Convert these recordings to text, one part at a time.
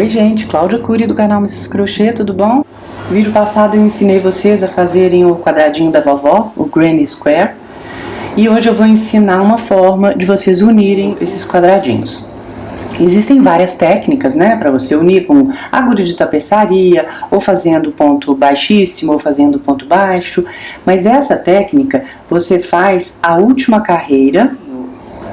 Oi gente, Cláudia Cury do canal Mrs Crochê, tudo bom? No vídeo passado eu ensinei vocês a fazerem o quadradinho da vovó, o Granny Square. E hoje eu vou ensinar uma forma de vocês unirem esses quadradinhos. Existem várias técnicas, né, para você unir com agulha de tapeçaria, ou fazendo ponto baixíssimo, ou fazendo ponto baixo. Mas essa técnica você faz a última carreira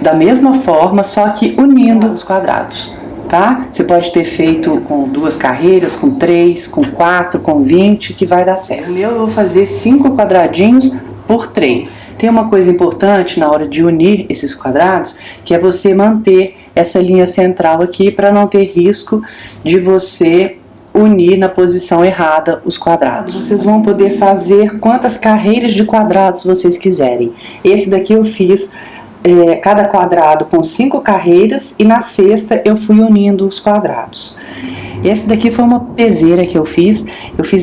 da mesma forma, só que unindo os quadrados. Tá? Você pode ter feito com 2 carreiras, com 3, com 4, com 20, que vai dar certo. O meu eu vou fazer 5 quadradinhos por 3. Tem uma coisa importante na hora de unir esses quadrados, que é você manter essa linha central aqui para não ter risco de você unir na posição errada os quadrados. Vocês vão poder fazer quantas carreiras de quadrados vocês quiserem. Esse daqui eu fiz cada quadrado com 5 carreiras e na sexta eu fui unindo os quadrados. Esse daqui foi uma peseira que eu fiz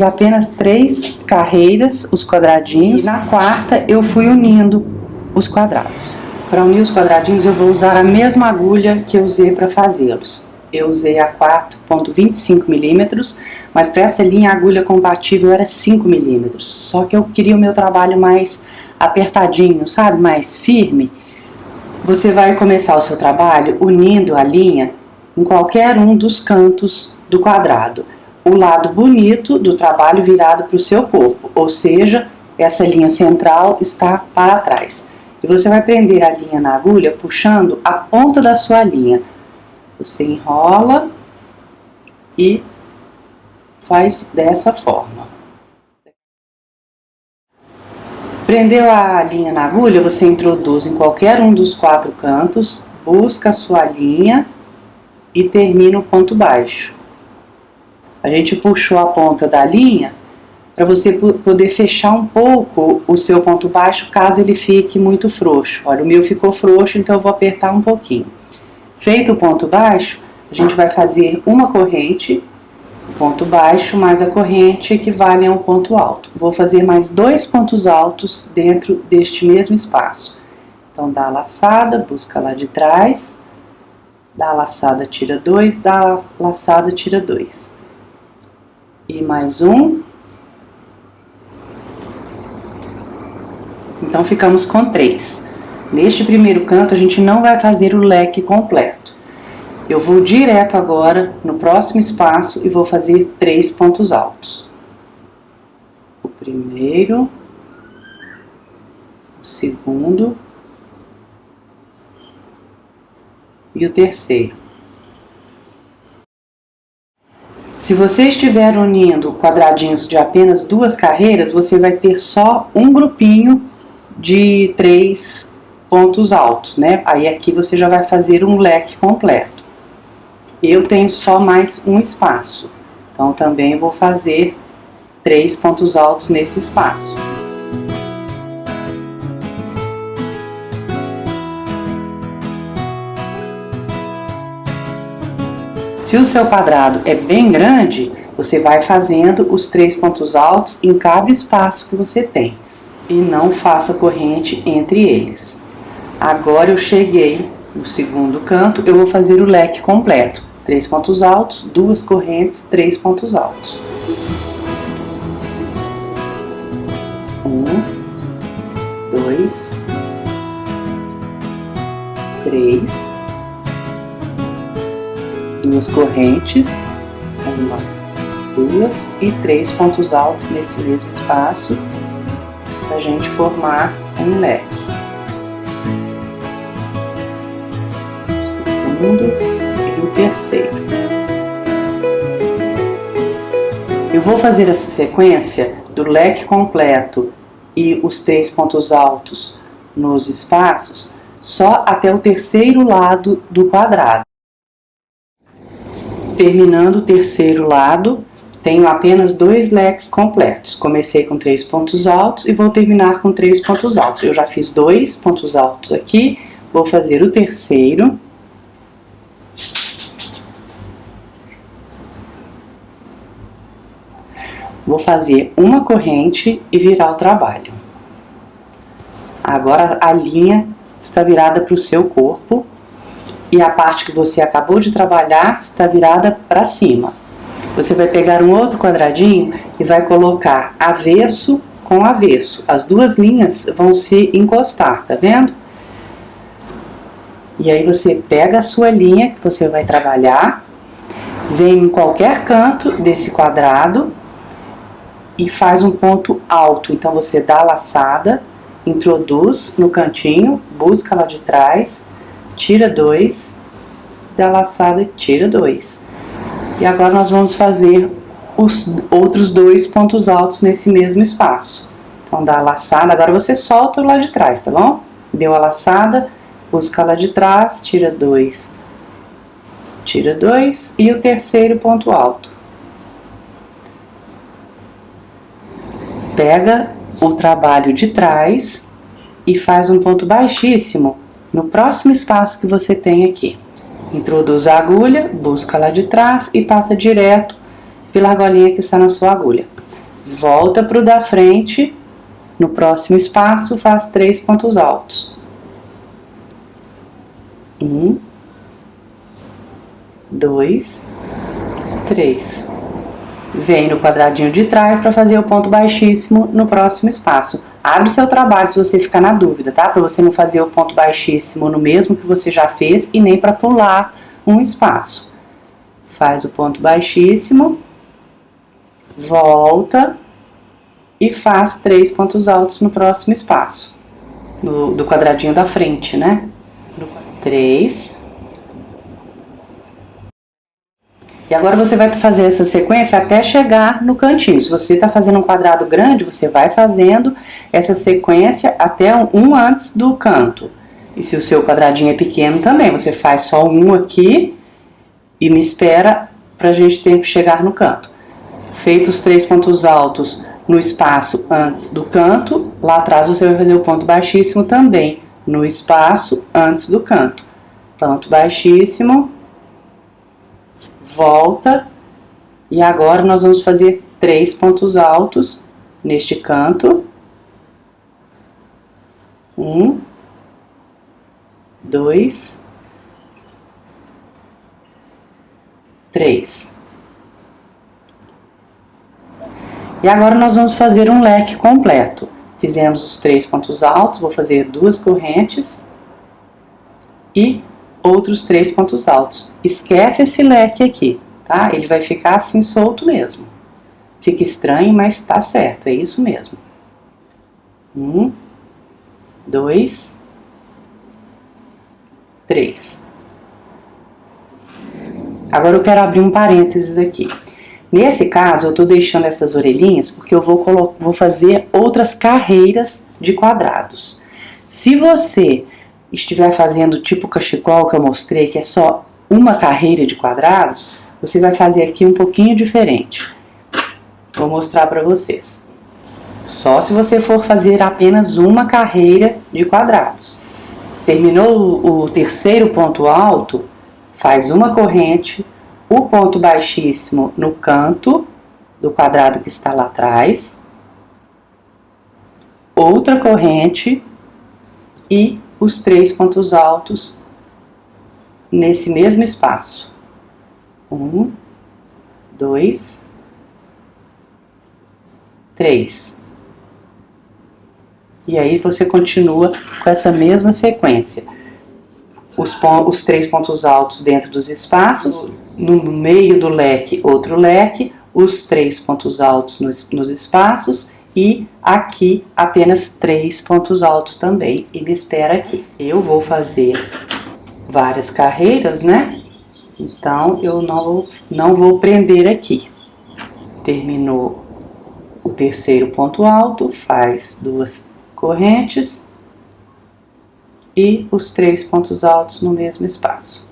apenas 3 carreiras, os quadradinhos, e na quarta eu fui unindo os quadrados. Para unir os quadradinhos eu vou usar a mesma agulha que eu usei para fazê-los. Eu usei a 4,25 milímetros, mas para essa linha a agulha compatível era 5 milímetros, só que eu queria o meu trabalho mais apertadinho, sabe, mais firme. Você vai começar o seu trabalho unindo a linha em qualquer um dos cantos do quadrado. O lado bonito do trabalho virado para o seu corpo, ou seja, essa linha central está para trás. E você vai prender a linha na agulha puxando a ponta da sua linha. Você enrola e faz dessa forma. Prendeu a linha na agulha, você introduz em qualquer um dos 4 cantos, busca a sua linha e termina o ponto baixo. A gente puxou a ponta da linha para você poder fechar um pouco o seu ponto baixo caso ele fique muito frouxo. Olha, o meu ficou frouxo, então eu vou apertar um pouquinho. Feito o ponto baixo, a gente vai fazer uma corrente, ponto baixo mais a corrente equivale a um ponto alto. Vou fazer mais 2 pontos altos dentro deste mesmo espaço. Então dá a laçada, busca lá de trás, dá a laçada, tira 2, dá a laçada, tira 2. E mais um. Então ficamos com 3. Neste primeiro canto a gente não vai fazer o leque completo. Eu vou direto agora no próximo espaço e vou fazer 3 pontos altos. O primeiro, o segundo e o terceiro. Se você estiver unindo quadradinhos de apenas 2 carreiras, você vai ter só um grupinho de 3 pontos altos, né? Aí aqui você já vai fazer um leque completo. Eu tenho só mais um espaço, então também vou fazer 3 pontos altos nesse espaço. Se o seu quadrado é bem grande, você vai fazendo os 3 pontos altos em cada espaço que você tem. E não faça corrente entre eles. Agora eu cheguei no segundo canto, eu vou fazer o leque completo. 3 pontos altos, 2 correntes, 3 pontos altos. 1, 2, 3, 2 correntes, 1, 2 e 3 pontos altos nesse mesmo espaço, para a gente formar um leque. Segundo e o terceiro. Eu vou fazer essa sequência do leque completo e os 3 pontos altos nos espaços só até o terceiro lado do quadrado. Terminando o terceiro lado, tenho apenas 2 leques completos. Comecei com 3 pontos altos e vou terminar com 3 pontos altos. Eu já fiz 2 pontos altos aqui, vou fazer o terceiro. Vou fazer uma corrente e virar o trabalho. Agora a linha está virada para o seu corpo e a parte que você acabou de trabalhar está virada para cima. Você vai pegar um outro quadradinho e vai colocar avesso com avesso. As duas linhas vão se encostar, tá vendo? E aí você pega a sua linha que você vai trabalhar, vem em qualquer canto desse quadrado e faz um ponto alto. Então você dá a laçada, introduz no cantinho, busca lá de trás, tira 2, dá a laçada e tira 2. E agora nós vamos fazer os outros 2 pontos altos nesse mesmo espaço. Então dá a laçada, agora você solta o lá de trás, tá bom? Deu a laçada, busca lá de trás, tira 2, tira 2 e o terceiro ponto alto. Pega o trabalho de trás e faz um ponto baixíssimo no próximo espaço que você tem aqui. Introduz a agulha, busca lá de trás e passa direto pela argolinha que está na sua agulha. Volta para o da frente, no próximo espaço faz 3 pontos altos. 1, 2, 3. Vem no quadradinho de trás para fazer o ponto baixíssimo no próximo espaço. Abre seu trabalho se você ficar na dúvida, tá? Para você não fazer o ponto baixíssimo no mesmo que você já fez e nem para pular um espaço. Faz o ponto baixíssimo, volta e faz 3 pontos altos no próximo espaço. Do quadradinho da frente, né? 3. E agora você vai fazer essa sequência até chegar no cantinho. Se você está fazendo um quadrado grande, você vai fazendo essa sequência até um antes do canto. E se o seu quadradinho é pequeno também, você faz só um aqui e me espera para a gente ter que chegar no canto. Feitos os 3 pontos altos no espaço antes do canto, lá atrás você vai fazer o ponto baixíssimo também no espaço antes do canto. Ponto baixíssimo. Volta, e agora nós vamos fazer 3 pontos altos neste canto. 1, 2, 3. E agora nós vamos fazer um leque completo. Fizemos os 3 pontos altos, vou fazer 2 correntes e outros 3 pontos altos. Esquece esse leque aqui, tá? Ele vai ficar assim solto mesmo. Fica estranho, mas tá certo, é isso mesmo. 1, 2, 3. Agora eu quero abrir um parênteses aqui. Nesse caso, eu tô deixando essas orelhinhas porque eu vou fazer outras carreiras de quadrados. Se você estiver fazendo tipo cachecol que eu mostrei, que é só uma carreira de quadrados, você vai fazer aqui um pouquinho diferente. Vou mostrar para vocês. Só se você for fazer apenas uma carreira de quadrados. Terminou o terceiro ponto alto, faz uma corrente, o ponto baixíssimo no canto do quadrado que está lá atrás, outra corrente e os 3 pontos altos nesse mesmo espaço. 1, 2, 3. E aí você continua com essa mesma sequência. Os 3 pontos altos dentro dos espaços, no meio do leque, outro leque, os 3 pontos altos nos espaços e aqui apenas 3 pontos altos também. E me espera aqui. Eu vou fazer várias carreiras, né? Então eu não vou prender aqui. Terminou o terceiro ponto alto, faz 2 correntes e os 3 pontos altos no mesmo espaço.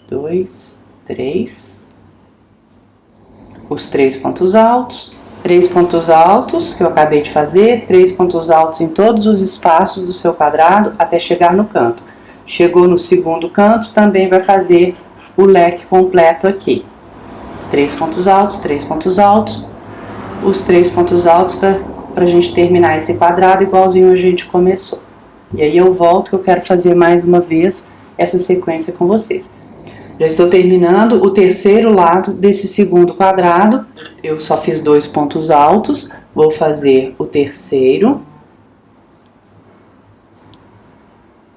2, 3. Os 3 pontos altos. 3 pontos altos que eu acabei de fazer, 3 pontos altos em todos os espaços do seu quadrado até chegar no canto. Chegou no segundo canto, também vai fazer o leque completo aqui. 3 pontos altos, 3 pontos altos, os 3 pontos altos para pra gente terminar esse quadrado igualzinho a gente começou. E aí eu volto que eu quero fazer mais uma vez essa sequência com vocês. Já estou terminando o terceiro lado desse segundo quadrado. Eu só fiz 2 pontos altos, vou fazer o terceiro.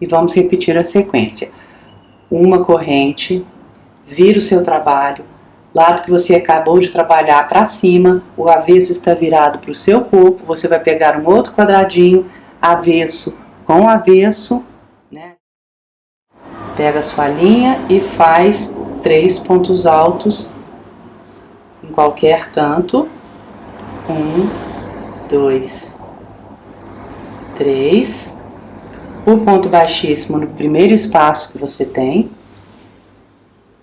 E vamos repetir a sequência. Uma corrente, vira o seu trabalho, lado que você acabou de trabalhar para cima, o avesso está virado para o seu corpo, você vai pegar um outro quadradinho, avesso com avesso, né? Pega a sua linha e faz 3 pontos altos em qualquer canto. 1, 2, 3. O ponto baixíssimo no primeiro espaço que você tem.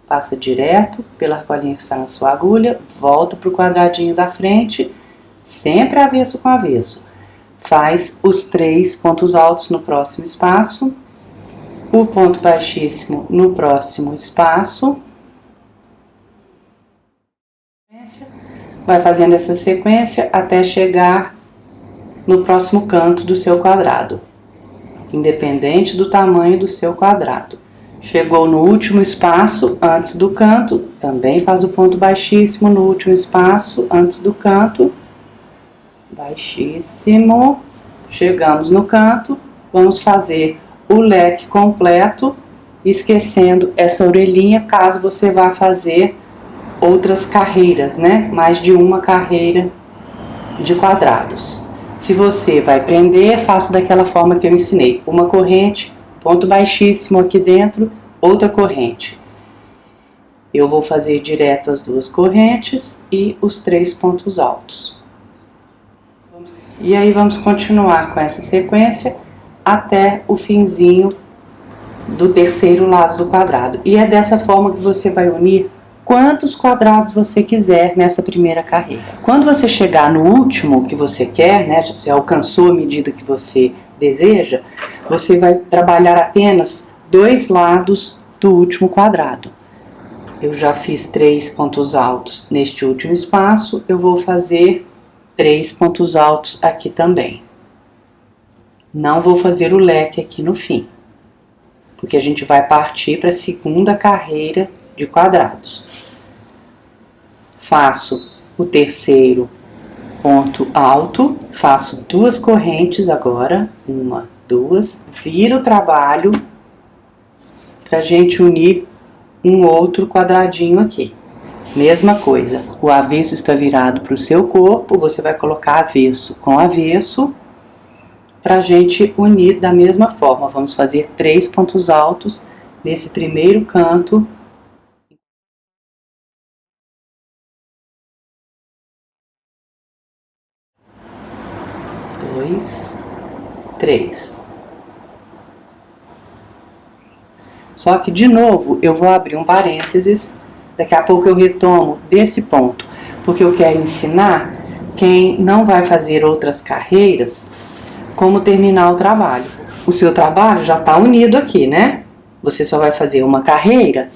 Passa direto pela argolinha que está na sua agulha, volta para o quadradinho da frente, sempre avesso com avesso. Faz os 3 pontos altos no próximo espaço, o ponto baixíssimo no próximo espaço. Vai fazendo essa sequência até chegar no próximo canto do seu quadrado, independente do tamanho do seu quadrado. Chegou no último espaço antes do canto, também faz o ponto baixíssimo no último espaço antes do canto, baixíssimo. Chegamos no canto, vamos fazer o leque completo, esquecendo essa orelhinha, caso você vá fazer outras carreiras, né? Mais de uma carreira de quadrados. Se você vai prender, faça daquela forma que eu ensinei. Uma corrente, ponto baixíssimo aqui dentro, outra corrente. Eu vou fazer direto as 2 correntes e os 3 pontos altos. E aí vamos continuar com essa sequência até o finzinho do terceiro lado do quadrado. E é dessa forma que você vai unir quantos quadrados você quiser nessa primeira carreira. Quando você chegar no último que você quer, né, você alcançou a medida que você deseja, você vai trabalhar apenas 2 lados do último quadrado. Eu já fiz 3 pontos altos neste último espaço, eu vou fazer 3 pontos altos aqui também. Não vou fazer o leque aqui no fim, porque a gente vai partir para a segunda carreira de quadrados. Faço o terceiro ponto alto, faço 2 correntes agora, 1, 2, viro o trabalho pra gente unir um outro quadradinho aqui. Mesma coisa, o avesso está virado para o seu corpo, você vai colocar avesso com avesso pra gente unir da mesma forma. Vamos fazer 3 pontos altos nesse primeiro canto. 2, 3. Só que de novo eu vou abrir um parênteses, daqui a pouco eu retomo desse ponto, porque eu quero ensinar quem não vai fazer outras carreiras como terminar o trabalho. O seu trabalho já está unido aqui, né? Você só vai fazer uma carreira,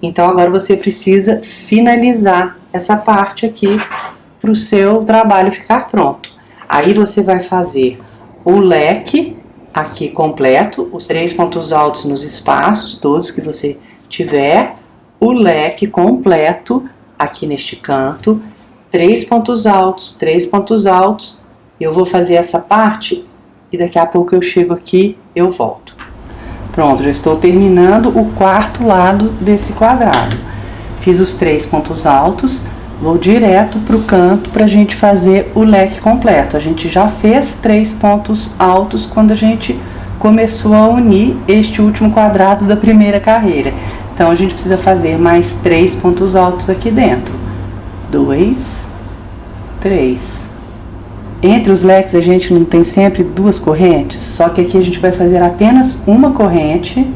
então agora você precisa finalizar essa parte aqui para o seu trabalho ficar pronto. Aí você vai fazer o leque aqui completo, os 3 pontos altos nos espaços todos que você tiver, o leque completo aqui neste canto, 3 pontos altos, 3 pontos altos. Eu vou fazer essa parte e daqui a pouco eu chego aqui, eu volto. Pronto, já estou terminando o quarto lado desse quadrado. Fiz os 3 pontos altos, vou direto para o canto para a gente fazer o leque completo. A gente já fez 3 pontos altos quando a gente começou a unir este último quadrado da primeira carreira. Então, a gente precisa fazer mais 3 pontos altos aqui dentro. 2, 3. Entre os leques a gente não tem sempre 2 correntes, só que aqui a gente vai fazer apenas uma corrente.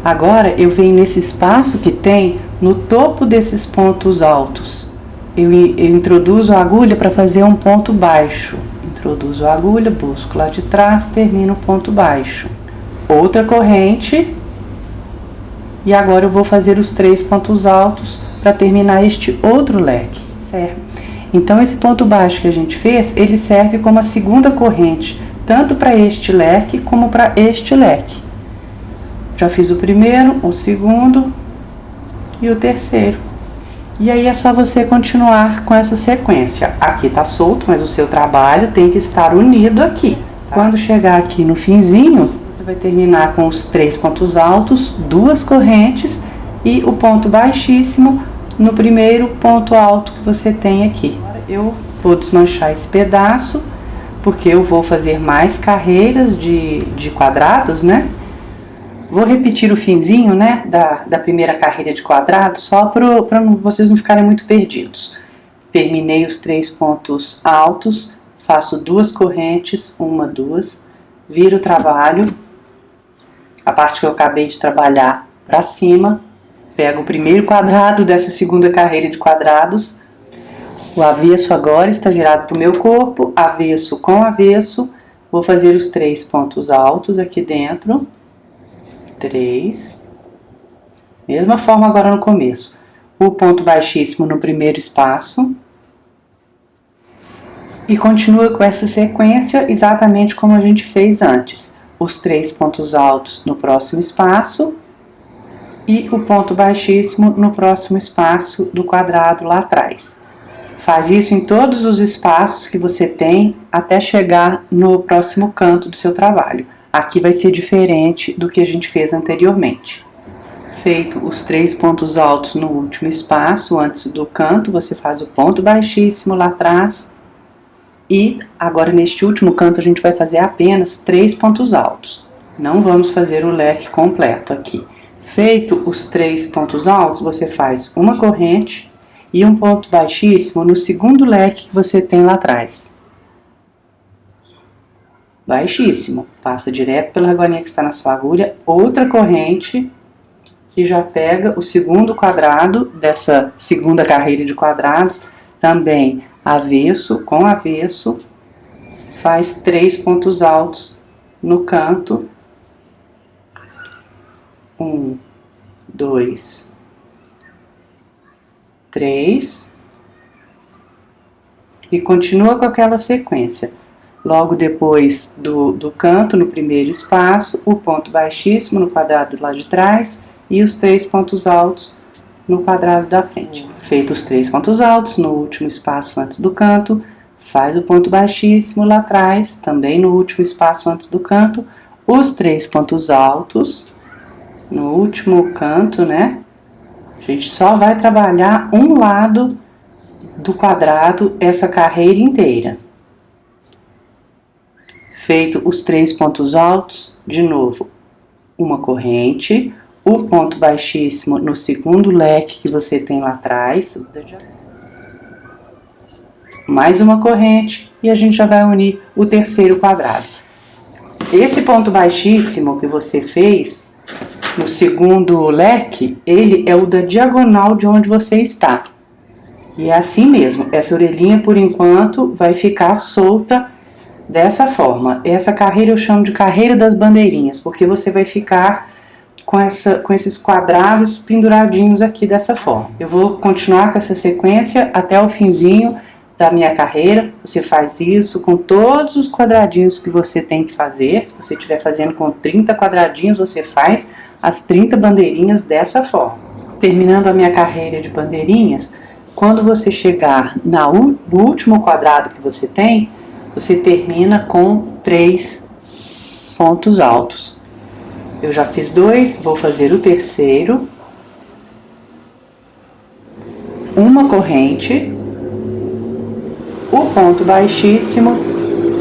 Agora, eu venho nesse espaço que tem no topo desses pontos altos. Eu introduzo a agulha para fazer um ponto baixo. Introduzo a agulha, busco lá de trás, termino o ponto baixo. Outra corrente. E agora eu vou fazer os 3 pontos altos para terminar este outro leque, certo? Então esse ponto baixo que a gente fez, ele serve como a segunda corrente, tanto para este leque como para este leque. Já fiz o primeiro, o segundo e o terceiro. E aí é só você continuar com essa sequência. Aqui tá solto, mas o seu trabalho tem que estar unido aqui. Quando chegar aqui no finzinho, você vai terminar com os 3 pontos altos, 2 correntes e o ponto baixíssimo no primeiro ponto alto que você tem aqui. Eu vou desmanchar esse pedaço, porque eu vou fazer mais carreiras de quadrados, né? Vou repetir o finzinho, né, da primeira carreira de quadrado, só para vocês não ficarem muito perdidos. Terminei os 3 pontos altos, faço 2 correntes, 1, 2, viro o trabalho, a parte que eu acabei de trabalhar para cima, pego o primeiro quadrado dessa segunda carreira de quadrados, o avesso agora está virado para o meu corpo, avesso com avesso, vou fazer os 3 pontos altos aqui dentro, 3, mesma forma agora no começo, o ponto baixíssimo no primeiro espaço, e continua com essa sequência exatamente como a gente fez antes, os 3 pontos altos no próximo espaço, e o ponto baixíssimo no próximo espaço do quadrado lá atrás. Faz isso em todos os espaços que você tem até chegar no próximo canto do seu trabalho. Aqui vai ser diferente do que a gente fez anteriormente. Feito os 3 pontos altos no último espaço, antes do canto, você faz o ponto baixíssimo lá atrás. E agora neste último canto a gente vai fazer apenas 3 pontos altos. Não vamos fazer o leque completo aqui. Feito os 3 pontos altos, você faz uma corrente e um ponto baixíssimo no segundo leque que você tem lá atrás. Baixíssimo, passa direto pela argolinha que está na sua agulha, outra corrente que já pega o segundo quadrado dessa segunda carreira de quadrados, também avesso com avesso, faz 3 pontos altos no canto. 1, 2, 3 e continua com aquela sequência. Logo depois do canto, no primeiro espaço, o ponto baixíssimo no quadrado lá de trás e os 3 pontos altos no quadrado da frente. Feitos os 3 pontos altos no último espaço antes do canto, faz o ponto baixíssimo lá atrás, também no último espaço antes do canto, os 3 pontos altos no último canto, né? A gente só vai trabalhar um lado do quadrado essa carreira inteira. Feito os 3 pontos altos, de novo, uma corrente, o ponto baixíssimo no segundo leque que você tem lá atrás, mais uma corrente e a gente já vai unir o terceiro quadrado. Esse ponto baixíssimo que você fez no segundo leque, ele é o da diagonal de onde você está. E é assim mesmo, essa orelhinha por enquanto vai ficar solta dessa forma. Essa carreira eu chamo de carreira das bandeirinhas, porque você vai ficar com esses quadrados penduradinhos aqui dessa forma. Eu vou continuar com essa sequência até o finzinho da minha carreira. Você faz isso com todos os quadradinhos que você tem que fazer. Se você estiver fazendo com 30 quadradinhos, você faz as 30 bandeirinhas dessa forma. Terminando a minha carreira de bandeirinhas, quando você chegar no último quadrado que você tem, você termina com 3 pontos altos. Eu já fiz 2, vou fazer o terceiro. Uma corrente, o ponto baixíssimo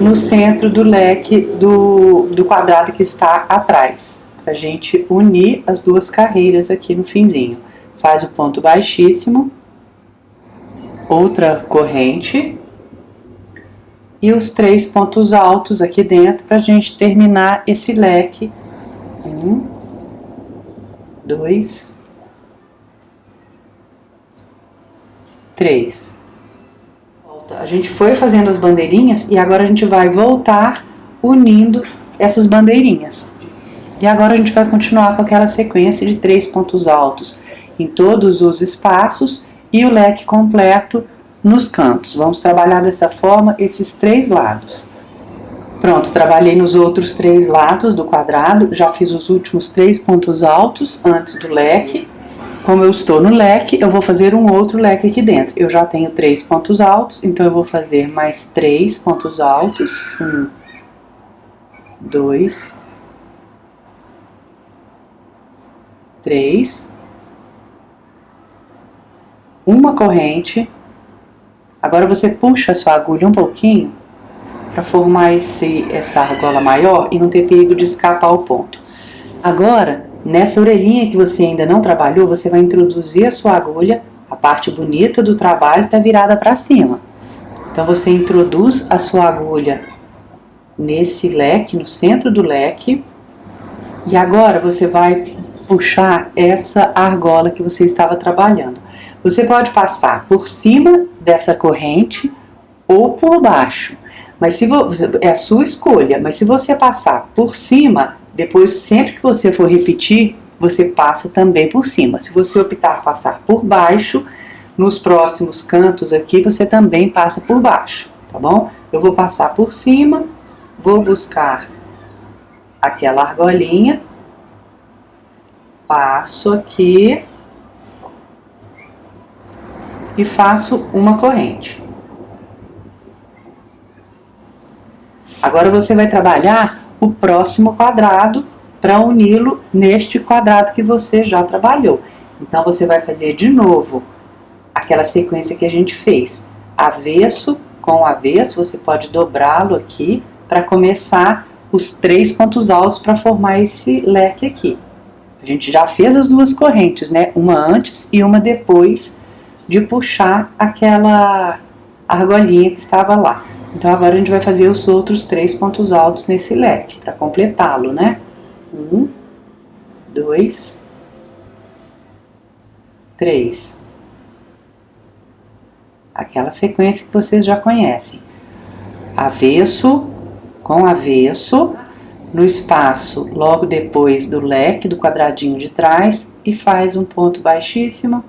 no centro do leque do quadrado que está atrás. Pra gente unir as duas carreiras aqui no finzinho. Faz o ponto baixíssimo, outra corrente e os 3 pontos altos aqui dentro pra gente terminar esse leque. 1, 2, 3. A gente foi fazendo as bandeirinhas e agora a gente vai voltar unindo essas bandeirinhas. E agora a gente vai continuar com aquela sequência de 3 pontos altos em todos os espaços e o leque completo nos cantos. Vamos trabalhar dessa forma esses 3 lados. Pronto, trabalhei nos outros 3 lados do quadrado, já fiz os últimos 3 pontos altos antes do leque. Como eu estou no leque, eu vou fazer um outro leque aqui dentro. Eu já tenho 3 pontos altos, então eu vou fazer mais 3 pontos altos. 1, 2, 3. Uma corrente. Agora você puxa a sua agulha um pouquinho para formar essa argola maior e não ter perigo de escapar o ponto. Agora, nessa orelhinha que você ainda não trabalhou, você vai introduzir a sua agulha, a parte bonita do trabalho está virada para cima. Então você introduz a sua agulha nesse leque, no centro do leque, e agora você vai puxar essa argola que você estava trabalhando. Você pode passar por cima dessa corrente ou por baixo, mas se é a sua escolha, mas se você passar por cima, depois sempre que você for repetir, você passa também por cima. Se você optar passar por baixo, nos próximos cantos aqui você também passa por baixo, tá bom? Eu vou passar por cima, vou buscar aquela argolinha, passo aqui e faço uma corrente. Agora você vai trabalhar o próximo quadrado para uni-lo neste quadrado que você já trabalhou. Então você vai fazer de novo aquela sequência que a gente fez. Avesso com avesso, você pode dobrá-lo aqui para começar os 3 pontos altos para formar esse leque aqui. A gente já fez as 2 correntes, né? Uma antes e uma depois de puxar aquela argolinha que estava lá. Então agora a gente vai fazer os outros 3 pontos altos nesse leque, para completá-lo, né? 1, 2, 3. Aquela sequência que vocês já conhecem. Avesso com avesso, no espaço logo depois do leque, do quadradinho de trás, e faz um ponto baixíssimo.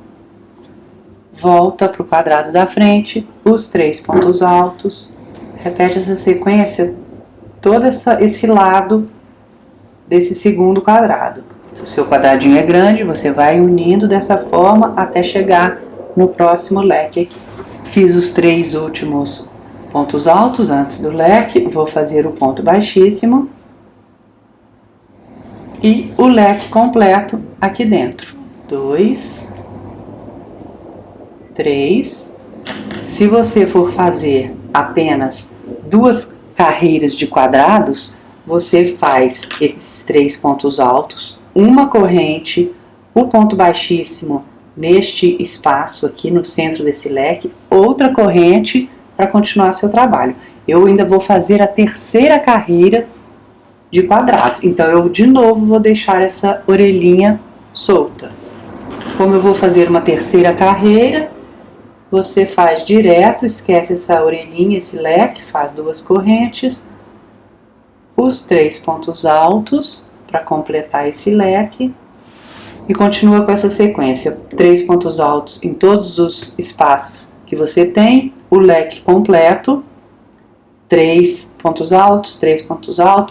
Volta para o quadrado da frente, os 3 pontos altos. Repete essa sequência, todo esse lado desse segundo quadrado. Se o seu quadradinho é grande, você vai unindo dessa forma até chegar no próximo leque aqui. Fiz os 3 últimos pontos altos antes do leque, vou fazer o ponto baixíssimo e o leque completo aqui dentro. 2, 3. Se você for fazer apenas 2 carreiras de quadrados, você faz esses 3 pontos altos, uma corrente, o ponto baixíssimo neste espaço aqui no centro desse leque, outra corrente para continuar seu trabalho. Eu ainda vou fazer a 3ª carreira de quadrados, então eu de novo vou deixar essa orelhinha solta. Como eu vou fazer uma 3ª carreira, você faz direto, esquece essa orelhinha, esse leque, faz 2 correntes, os 3 pontos altos para completar esse leque e continua com essa sequência. 3 pontos altos em todos os espaços que você tem, o leque completo, 3 pontos altos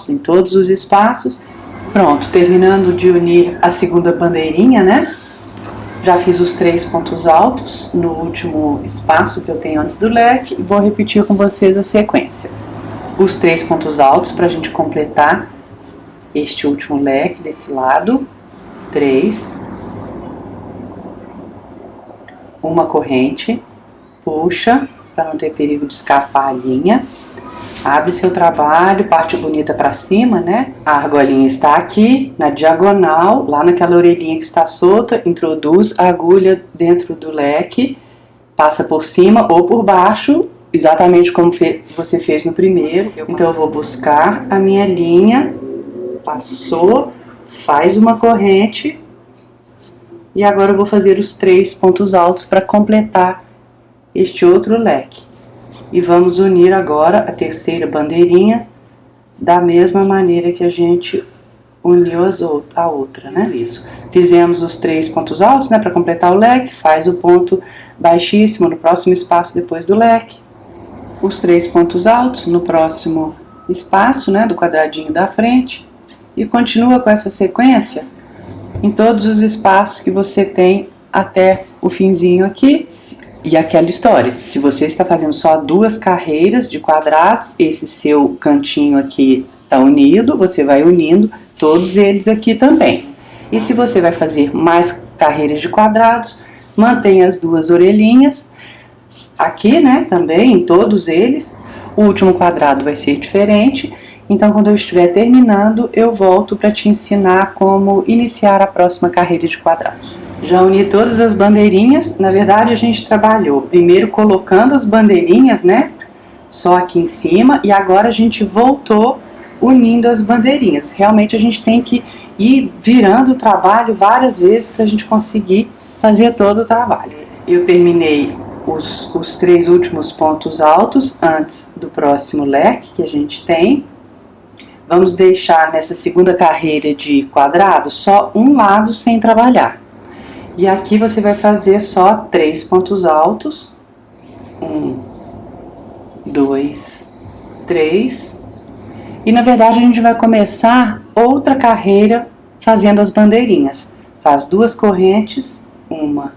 em todos os espaços. Pronto, terminando de unir a segunda bandeirinha, né? Já fiz os 3 pontos altos no último espaço que eu tenho antes do leque e vou repetir com vocês a sequência. Os 3 pontos altos para a gente completar este último leque desse lado. 3. Uma corrente, puxa para não ter perigo de escapar a linha. Abre seu trabalho, parte bonita para cima, né? A argolinha está aqui, na diagonal, lá naquela orelhinha que está solta, introduz a agulha dentro do leque, passa por cima ou por baixo, exatamente como você fez no primeiro. Então eu vou buscar a minha linha, passou, faz uma corrente, e agora eu vou fazer os 3 pontos altos para completar este outro leque. E vamos unir agora a 3ª bandeirinha da mesma maneira que a gente unir a outra, né? Isso. Fizemos os 3 pontos altos, né, para completar o leque, faz o ponto baixíssimo no próximo espaço depois do leque, os 3 pontos altos no próximo espaço, né, do quadradinho da frente, e continua com essa sequência em todos os espaços que você tem até o finzinho aqui. E aquela história, se você está fazendo só 2 carreiras de quadrados, esse seu cantinho aqui está unido, você vai unindo todos eles aqui também. E se você vai fazer mais carreiras de quadrados, mantém as 2 orelhinhas aqui, né, também em todos eles. O último quadrado vai ser diferente, então quando eu estiver terminando, eu volto para te ensinar como iniciar a próxima carreira de quadrados. Já uni todas as bandeirinhas. Na verdade, a gente trabalhou primeiro colocando as bandeirinhas, né, só aqui em cima, e agora a gente voltou unindo as bandeirinhas. Realmente a gente tem que ir virando o trabalho várias vezes para a gente conseguir fazer todo o trabalho. Eu terminei os 3 últimos pontos altos antes do próximo leque que a gente tem. Vamos deixar nessa segunda carreira de quadrado só um lado sem trabalhar. E aqui você vai fazer só 3 pontos altos. 1, 2, 3. E na verdade a gente vai começar outra carreira fazendo as bandeirinhas. Faz 2 correntes, 1,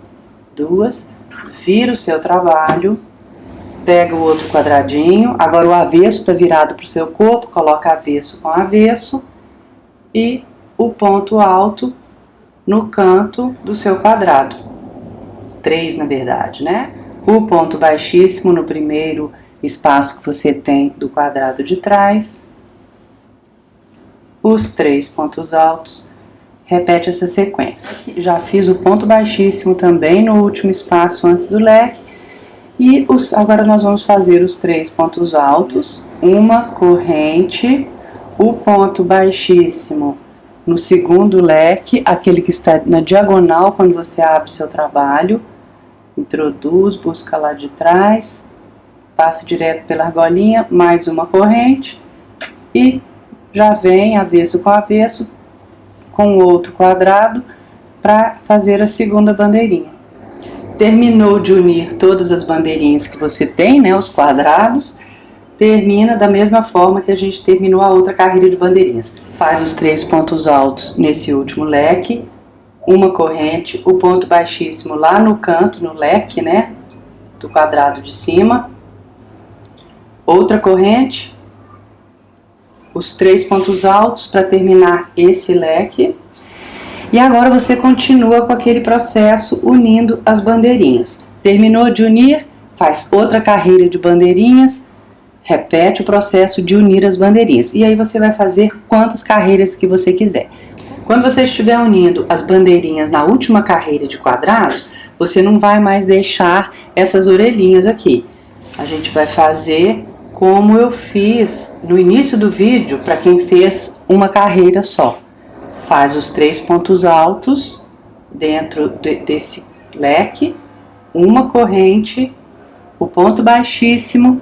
2, vira o seu trabalho, pega o outro quadradinho, agora o avesso está virado para o seu corpo, coloca avesso com avesso e o ponto alto no canto do seu quadrado. 3 na verdade, né? O ponto baixíssimo no primeiro espaço que você tem do quadrado de trás. Os 3 pontos altos. Repete essa sequência. Já fiz o ponto baixíssimo também no último espaço antes do leque. E agora nós vamos fazer os 3 pontos altos, uma corrente, o ponto baixíssimo no segundo leque, aquele que está na diagonal quando você abre seu trabalho, introduz, busca lá de trás, passa direto pela argolinha, mais uma corrente e já vem avesso com avesso com outro quadrado para fazer a segunda bandeirinha. Terminou de unir todas as bandeirinhas que você tem, né, os quadrados, termina da mesma forma que a gente terminou a outra carreira de bandeirinhas. Faz os 3 pontos altos nesse último leque, uma corrente, o ponto baixíssimo lá no canto, no leque, né, do quadrado de cima, outra corrente, os 3 pontos altos para terminar esse leque. E agora você continua com aquele processo unindo as bandeirinhas. Terminou de unir, faz outra carreira de bandeirinhas, repete o processo de unir as bandeirinhas. E aí você vai fazer quantas carreiras que você quiser. Quando você estiver unindo as bandeirinhas na última carreira de quadrados, você não vai mais deixar essas orelhinhas aqui. A gente vai fazer como eu fiz no início do vídeo para quem fez uma carreira só. Faz os 3 pontos altos dentro desse leque, uma corrente, o ponto baixíssimo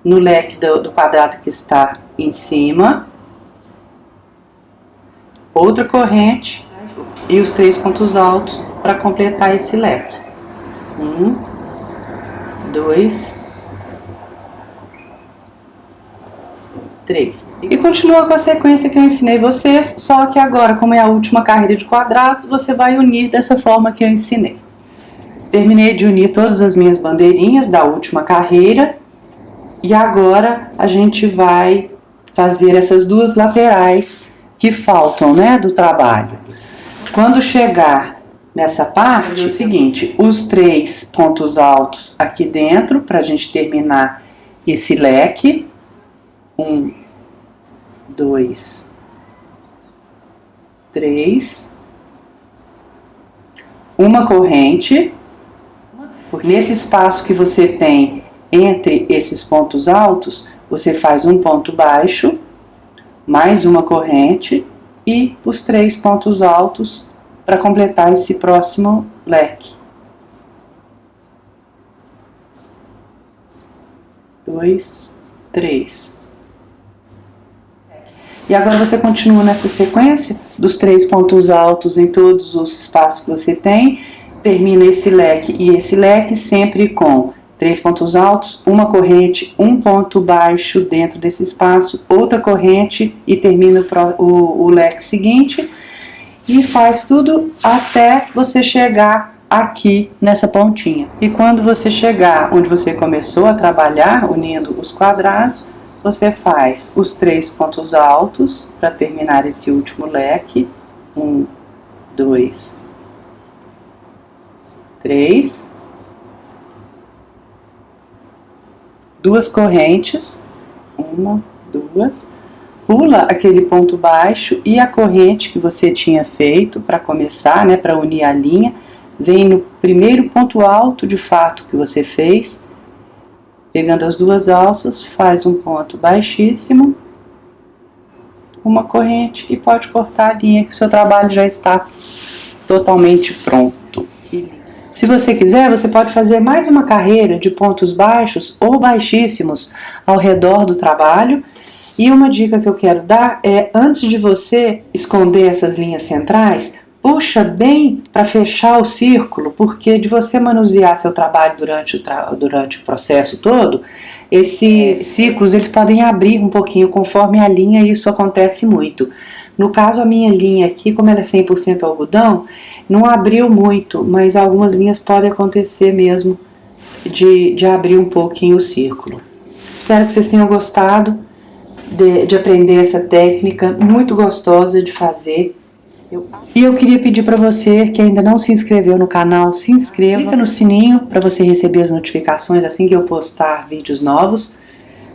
no leque do quadrado que está em cima, outra corrente e os 3 pontos altos para completar esse leque. 1, 2, 3. E continua com a sequência que eu ensinei vocês, só que agora, como é a última carreira de quadrados, você vai unir dessa forma que eu ensinei. Terminei de unir todas as minhas bandeirinhas da última carreira e agora a gente vai fazer essas 2 laterais que faltam, né, do trabalho. Quando chegar nessa parte, é o seguinte, os 3 pontos altos aqui dentro, para a gente terminar esse leque. 1, 2, 3, uma corrente, porque nesse espaço que você tem entre esses pontos altos, você faz um ponto baixo, mais uma corrente e os 3 pontos altos para completar esse próximo leque. 2, 3. E agora você continua nessa sequência dos 3 pontos altos em todos os espaços que você tem, termina esse leque e esse leque sempre com 3 pontos altos, uma corrente, um ponto baixo dentro desse espaço, outra corrente e termina o leque seguinte e faz tudo até você chegar aqui nessa pontinha. E quando você chegar onde você começou a trabalhar, unindo os quadrados, você faz os 3 pontos altos para terminar esse último leque. 1, 2, 3. 2 correntes. 1, 2. Pula aquele ponto baixo e a corrente que você tinha feito para começar, né, para unir a linha, vem no primeiro ponto alto de fato que você fez. Pegando as 2 alças, faz um ponto baixíssimo, uma corrente e pode cortar a linha que o seu trabalho já está totalmente pronto. Se você quiser, você pode fazer mais uma carreira de pontos baixos ou baixíssimos ao redor do trabalho. E uma dica que eu quero dar é, antes de você esconder essas linhas centrais, puxa bem para fechar o círculo, porque de você manusear seu trabalho durante o processo todo, esses círculos eles podem abrir um pouquinho conforme a linha e isso acontece muito. No caso, a minha linha aqui, como ela é 100% algodão, não abriu muito, mas algumas linhas podem acontecer mesmo de abrir um pouquinho o círculo. Espero que vocês tenham gostado de aprender essa técnica muito gostosa de fazer. E eu queria pedir para você que ainda não se inscreveu no canal, se inscreva, clica no sininho para você receber as notificações assim que eu postar vídeos novos.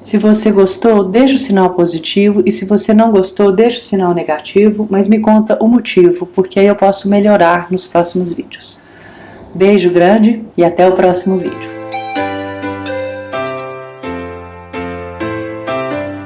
Se você gostou, deixa o sinal positivo e se você não gostou, deixa o sinal negativo, mas me conta o motivo, porque aí eu posso melhorar nos próximos vídeos. Beijo grande e até o próximo vídeo.